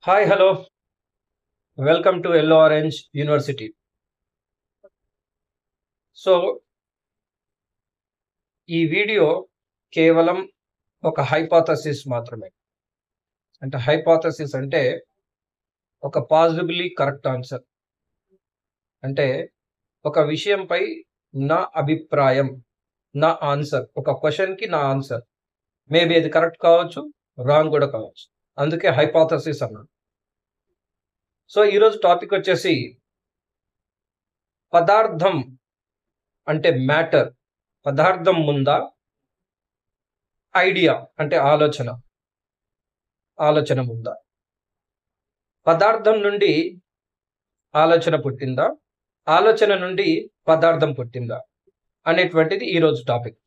Hi, hello. Welcome to Yellow Orange University. So ఈ video కేవలం ఒక హైపోథసిస్ మాత్రమే. అంటే హైపోథసిస్ అంటే ఒక పాసిబిలీ కరెక్ట్ ఆన్సర్. అంటే ఒక విషయంపై నా అభిప్రాయం, నా ఆన్సర్, ఒక క్వశ్చన్కి నా ఆన్సర్. మేబీ అది కరెక్ట్ కావచ్చు, రాంగ్ కూడా కావచ్చు. అందుకే హైపోథసిస్ అన్నాను. సో ఈరోజు టాపిక్ వచ్చేసి పదార్థం అంటే మ్యాటర్. పదార్థం ముందా, ఐడియా అంటే ఆలోచన ముందా, పదార్థం నుండి ఆలోచన పుట్టిందా, ఆలోచన నుండి పదార్థం పుట్టిందా అనేటువంటిది ఈరోజు టాపిక్.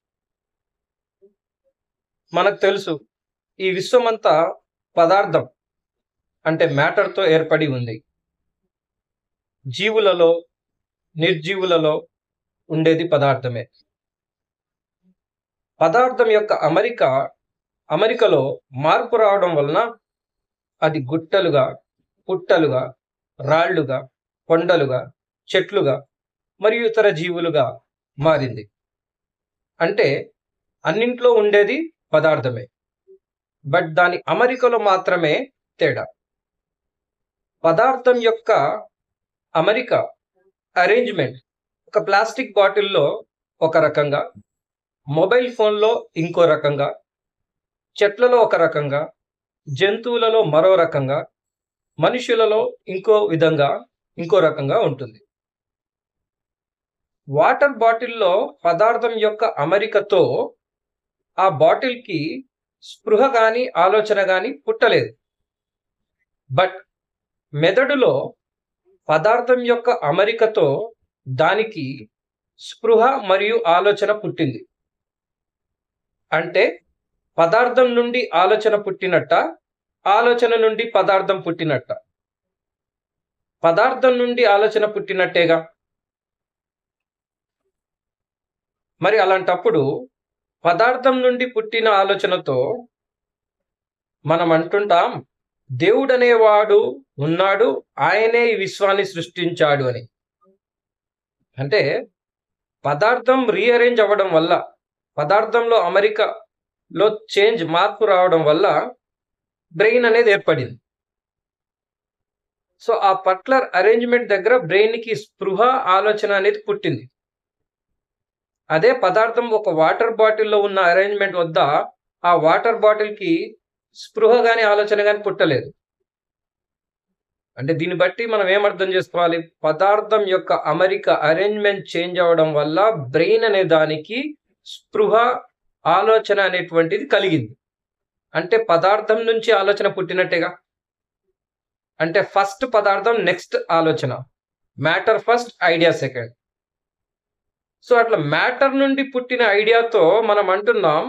మనకు తెలుసు ఈ విశ్వమంతా పదార్థం అంటే మ్యాటర్తో ఏర్పడి ఉంది. జీవులలో, నిర్జీవులలో ఉండేది పదార్థమే. పదార్థం యొక్క అమరికలో మార్పు రావడం వలన అది గుట్టలుగా, పుట్టలుగా, రాళ్లుగా, కొండలుగా, చెట్లుగా మరియు ఇతర జీవులుగా మారింది. అంటే అన్నింట్లో ఉండేది పదార్థమే, బట్ దాని అమరికలో మాత్రమే తేడా. పదార్థం యొక్క అమరిక, అరేంజ్మెంట్ ఒక ప్లాస్టిక్ బాటిల్లో ఒక రకంగా, మొబైల్ ఫోన్లో ఇంకో రకంగా, చెట్లలో ఒక రకంగా, జంతువులలో మరో రకంగా, మనుషులలో ఇంకో రకంగా ఉంటుంది. వాటర్ బాటిల్లో పదార్థం యొక్క అమరికతో ఆ బాటిల్కి స్పృహ గాని, ఆలోచన గాని పుట్టలేదు. బట్ మెదడులో పదార్థం యొక్క అమరికతో దానికి స్పృహ మరియు ఆలోచన పుట్టింది. అంటే పదార్థం నుండి ఆలోచన పుట్టినట్ట, ఆలోచన నుండి పదార్థం పుట్టినట్ట? పదార్థం నుండి ఆలోచన పుట్టినట్టేగా. మరి అలాంటప్పుడు పదార్థం నుండి పుట్టిన ఆలోచనతో మనం అంటుంటాం దేవుడనేవాడు ఉన్నాడు, ఆయనే ఈ విశ్వాన్ని సృష్టించాడు అని. అంటే పదార్థం రీఅరేంజ్ అవ్వడం వల్ల, పదార్థంలో అమరికలో మార్పు రావడం వల్ల బ్రెయిన్ అనేది ఏర్పడింది. సో ఆ పర్టికులర్ అరేంజ్మెంట్ దగ్గర బ్రెయిన్కి స్పృహ, ఆలోచన అనేది పుట్టింది. అదే పదార్థం ఒక వాటర్ బాటిల్లో ఉన్న అరేంజ్మెంట్ వద్ద ఆ వాటర్ బాటిల్కి స్పృహ గాని, ఆలోచన గాని పుట్టలేదు. అంటే దీన్ని బట్టి మనం ఏమర్థం చేసుకోవాలి? పదార్థం యొక్క అమరిక, అరేంజ్మెంట్ చేంజ్ అవ్వడం వల్ల బ్రెయిన్ అనే దానికి స్పృహ, ఆలోచన అనేటువంటిది కలిగింది. అంటే పదార్థం నుంచి ఆలోచన పుట్టినట్టేగా. అంటే ఫస్ట్ పదార్థం, నెక్స్ట్ ఆలోచన. Matter first, idea second. So అట్లా మ్యాటర్ నుండి పుట్టిన ఐడియాతో మనం అంటున్నాం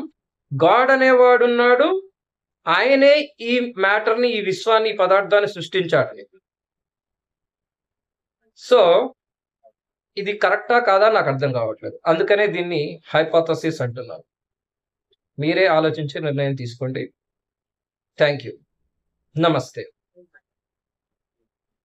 గాడ్ అనేవాడున్నాడు, ఆయనే ఈ మ్యాటర్ని, ఈ విశ్వాన్ని, ఈ పదార్థాన్ని సృష్టించాడు. సో ఇది కరెక్టా కాదా నాకు అర్థం కావట్లేదు. అందుకనే దీన్ని హైపోథసిస్ అంటున్నాను. మీరే ఆలోచించి నిర్ణయం తీసుకోండి. Thank you. నమస్తే.